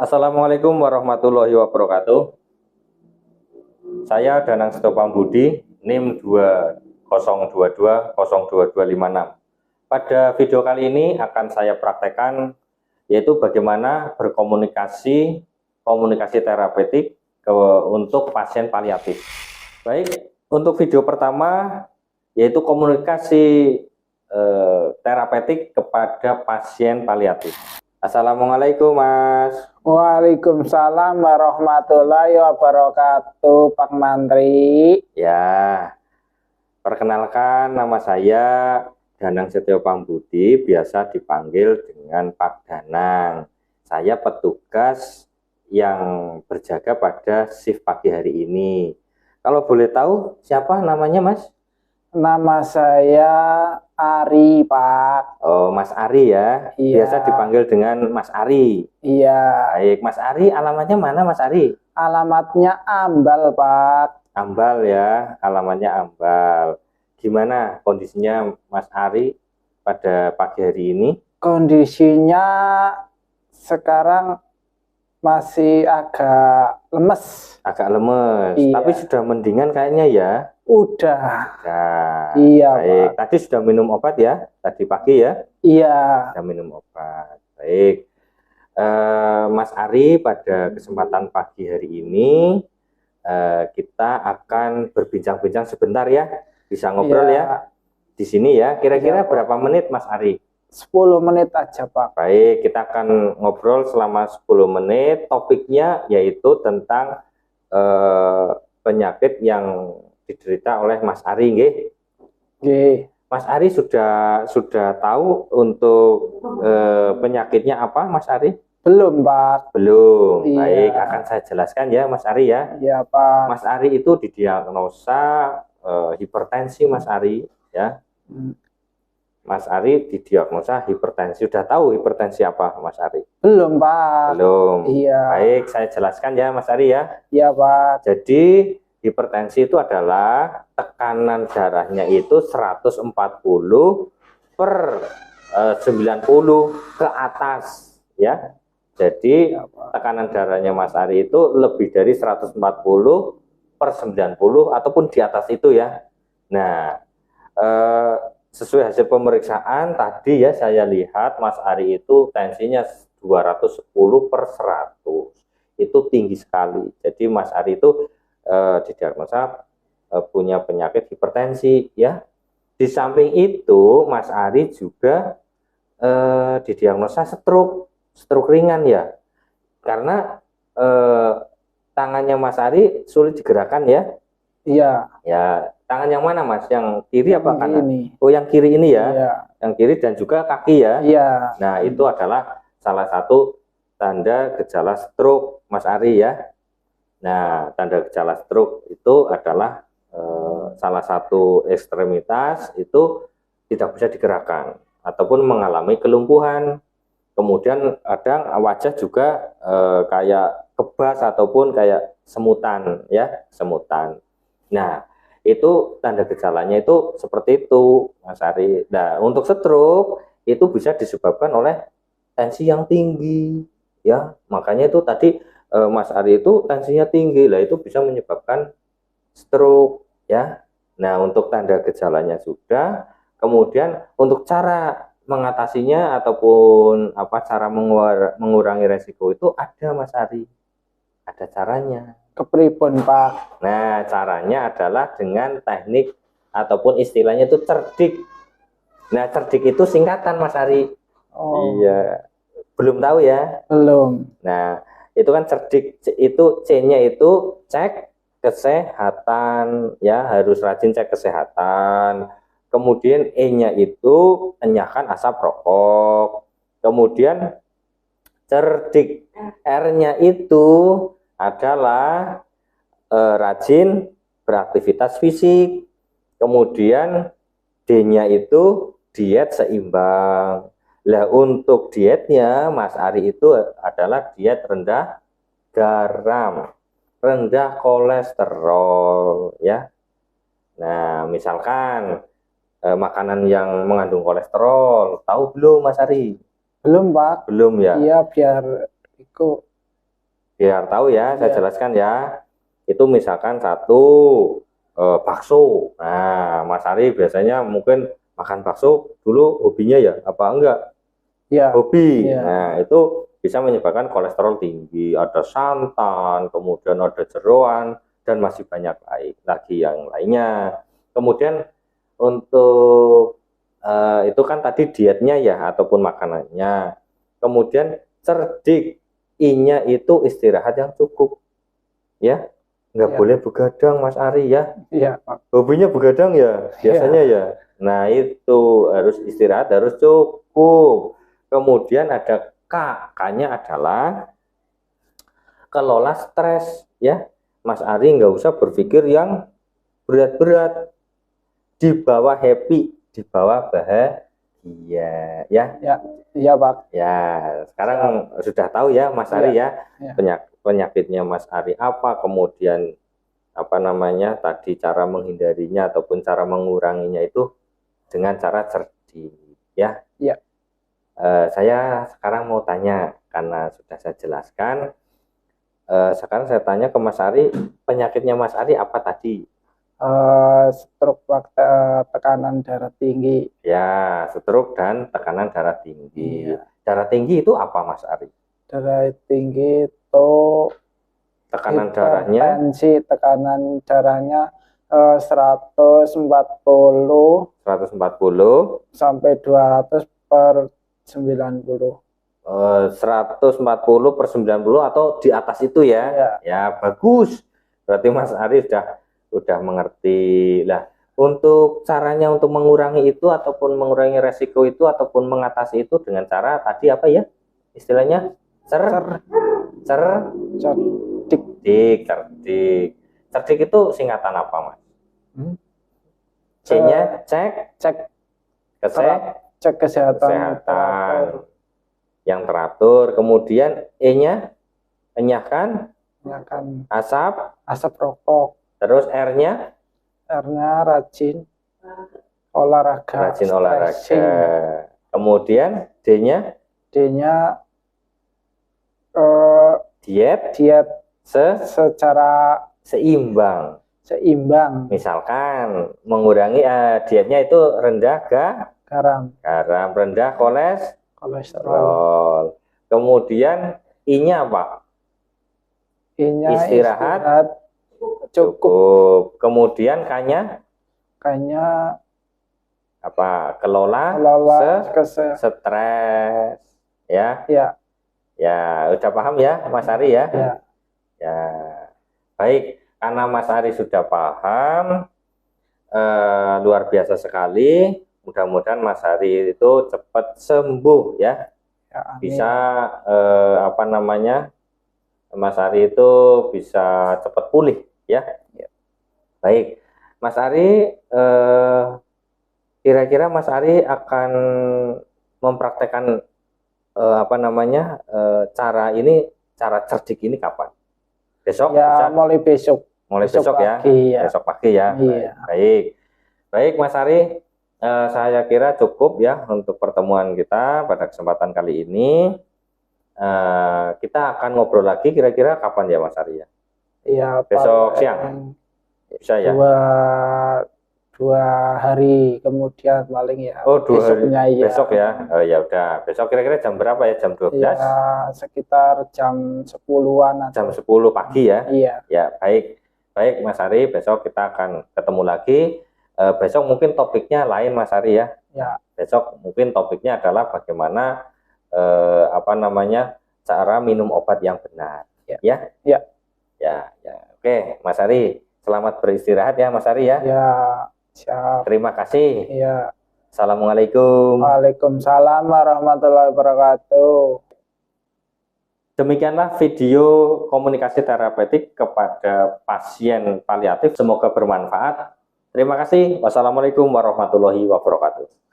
Assalamualaikum warahmatullahi wabarakatuh. Saya Danang Setopang Budi, NIM 2022022256. Pada video kali ini akan saya praktekkan yaitu bagaimana berkomunikasi terapeutik untuk pasien paliatif. Baik, untuk video pertama yaitu komunikasi terapeutik kepada pasien paliatif. Assalamualaikum Mas. Waalaikumsalam warahmatullahi wabarakatuh, Pak Mantri. Ya, perkenalkan nama saya Danang Setopang Budi, biasa dipanggil dengan Pak Danang. Saya petugas yang berjaga pada shift pagi hari ini. Kalau boleh tahu siapa namanya Mas? Nama saya Ari, Pak. Oh, Mas Ari ya. Iya. Biasa dipanggil dengan Mas Ari. Iya. Baik, Mas Ari, alamatnya mana Mas Ari? Alamatnya Ambal, Pak. Ambal ya, alamatnya Ambal. Gimana kondisinya Mas Ari pada pagi hari ini? Kondisinya sekarang masih agak lemes. Agak lemes, Iya. tapi sudah mendingan kayaknya ya. Udah. Nah, Iya, baik. Pak. Tadi sudah minum obat ya? Tadi pagi ya? Iya. Sudah minum obat. Baik. Mas Ari, pada kesempatan pagi hari ini kita akan berbincang-bincang sebentar ya. Bisa ngobrol ya di sini ya. Kira-kira berapa menit Mas Ari? 10 menit aja, Pak. Baik, kita akan ngobrol selama 10 menit. Topiknya yaitu tentang penyakit yang diderita oleh Mas Ari, nggih. Mas Ari sudah tahu untuk penyakitnya apa, Mas Ari? Belum, Pak. Belum. Iya. Baik, akan saya jelaskan ya, Mas Ari ya. Iya, Pak. Mas Ari itu didiagnosa hipertensi, Mas Ari ya. Mas Ari didiagnosa hipertensi. Sudah tahu hipertensi apa, Mas Ari? Belum, Pak. Belum. Iya. Baik, saya jelaskan ya, Mas Ari ya. Iya, Pak. Jadi hipertensi itu adalah tekanan darahnya itu 140 per 90 ke atas ya. Jadi tekanan darahnya Mas Ari itu lebih dari 140 per 90 ataupun di atas itu ya. Nah, sesuai hasil pemeriksaan tadi ya, saya lihat Mas Ari itu tensinya 210 per 100. Itu tinggi sekali. Jadi Mas Ari itu didiagnosa punya penyakit hipertensi ya. Di samping itu Mas Ari juga didiagnosa stroke ringan ya, karena tangannya Mas Ari sulit digerakkan ya. Iya. Ya, tangan yang mana Mas? Yang kiri apa kanan? Ini. Oh, yang kiri ini ya. Iya. Yang kiri dan juga kaki ya. Iya. Nah, itu adalah salah satu tanda gejala stroke Mas Ari ya. Nah, tanda gejala stroke itu adalah salah satu ekstremitas itu tidak bisa digerakkan ataupun mengalami kelumpuhan. Kemudian kadang wajah juga kayak kebas ataupun kayak semutan ya, semutan. Nah, itu tanda gejalanya itu seperti itu, Mas Ari. Nah, untuk stroke itu bisa disebabkan oleh tensi yang tinggi ya. Makanya itu tadi Mas Ari itu tensinya tinggi, lah itu bisa menyebabkan stroke ya. Nah, untuk tanda gejalanya sudah, kemudian untuk cara mengatasinya ataupun cara mengurangi resiko itu ada Mas Ari. Ada caranya. Kepripun, Pak? Nah, caranya adalah dengan teknik ataupun istilahnya itu cerdik. Nah, cerdik itu singkatan Mas Ari. Oh. Iya. Belum tahu ya? Belum. Nah, itu kan cerdik itu C-nya itu cek kesehatan ya, harus rajin cek kesehatan. Kemudian E-nya itu enyahkan asap rokok. Kemudian cerdik R-nya itu adalah rajin beraktivitas fisik. Kemudian D-nya itu diet seimbang. Lah, untuk dietnya Mas Ari itu adalah diet rendah garam, rendah kolesterol ya. Nah, misalkan makanan yang mengandung kolesterol, tahu belum Mas Ari? Belum, Pak. Belum ya? Iya, biar itu Biar tahu ya, saya Iya. jelaskan ya. Itu misalkan satu bakso. Nah, Mas Ari biasanya mungkin makan bakso dulu hobinya ya, apa enggak? Iya. Hobi. Iya. Nah, itu bisa menyebabkan kolesterol tinggi, ada santan, kemudian ada jeroan, dan masih banyak lagi yang lainnya. Kemudian untuk itu kan tadi dietnya ya, ataupun makanannya. Kemudian cerdik, I-nya itu istirahat yang cukup, ya. Nggak Iya. boleh begadang, Mas Ari ya. Iya, Pak. Hobinya begadang ya, biasanya ya. Nah, itu harus istirahat, harus cukup. Kemudian ada K, K-nya adalah kelola stres ya. Mas Ari nggak usah berpikir yang berat-berat, di bawah happy, di bawah bahagia ya. Ya, iya, Pak. Ya, sekarang sudah tahu ya Mas Ari ya, Ya. penyakitnya Mas Ari apa, kemudian apa namanya tadi cara menghindarinya ataupun cara menguranginya itu dengan cara cerdik ya. Ya. Saya sekarang mau tanya karena sudah saya jelaskan. Sekarang saya tanya ke Mas Ari, penyakitnya Mas Ari apa tadi? Stroke, tekanan darah tinggi. Ya, stroke dan tekanan darah tinggi. Iya. Darah tinggi itu apa Mas Ari? Darah tinggi itu Tekanan darahnya hipertensi, tekanan darahnya 140 140 sampai 200 per 90. 140 per 90 atau di atas itu ya. Ya. Ya, bagus. Berarti Mas Ari sudah mengerti. Lah, untuk caranya untuk mengurangi itu ataupun mengurangi resiko itu ataupun mengatasi itu dengan cara tadi apa ya? Istilahnya cerdik. Cerdik itu singkatan apa, Mas? C-nya cek kesehatan yang teratur. Kemudian E-nya enyahkan asap rokok. Terus R-nya rajin olahraga. Kemudian D-nya diet secara seimbang. Misalkan mengurangi dietnya itu rendah garam, rendah kolesterol. Kemudian I-nya apa? Istirahat cukup. Kemudian K-nya apa? Kelola stres ya. Ya, udah paham ya Mas Ari ya? Ya. Baik, karena Mas Ari sudah paham, luar biasa sekali. Mudah-mudahan Mas Ari itu cepat sembuh ya. Bisa apa namanya? Mas Ari itu bisa cepat pulih ya. Baik, Mas Ari, kira-kira Mas Ari akan mempraktekkan apa namanya cara cerdik ini kapan? Besok? Ya, mulai besok pagi, ya. Besok pagi ya. Iya. Baik Mas Ari, saya kira cukup ya untuk pertemuan kita pada kesempatan kali ini. Kita akan ngobrol lagi kira-kira kapan ya Mas Ari ya? Iya, besok siang bisa ya? Dua hari kemudian paling ya. Oh, 2 hari ya. Besok ya. Oh ya udah, besok kira-kira jam berapa ya? Jam 12? Ya, sekitar jam 10-an. Jam 10 pagi ya? Iya. Ya, baik Mas Ari, besok kita akan ketemu lagi. Besok mungkin topiknya lain Mas Ari ya. Ya. Besok mungkin topiknya adalah bagaimana apa namanya cara minum obat yang benar. Ya. Oke, Mas Ari, selamat beristirahat ya Mas Ari ya. Ya, siap. Terima kasih. Ya. Assalamualaikum. Waalaikumsalam warahmatullahi wabarakatuh. Demikianlah video komunikasi terapeutik kepada pasien paliatif. Semoga bermanfaat. Terima kasih. Wassalamualaikum warahmatullahi wabarakatuh.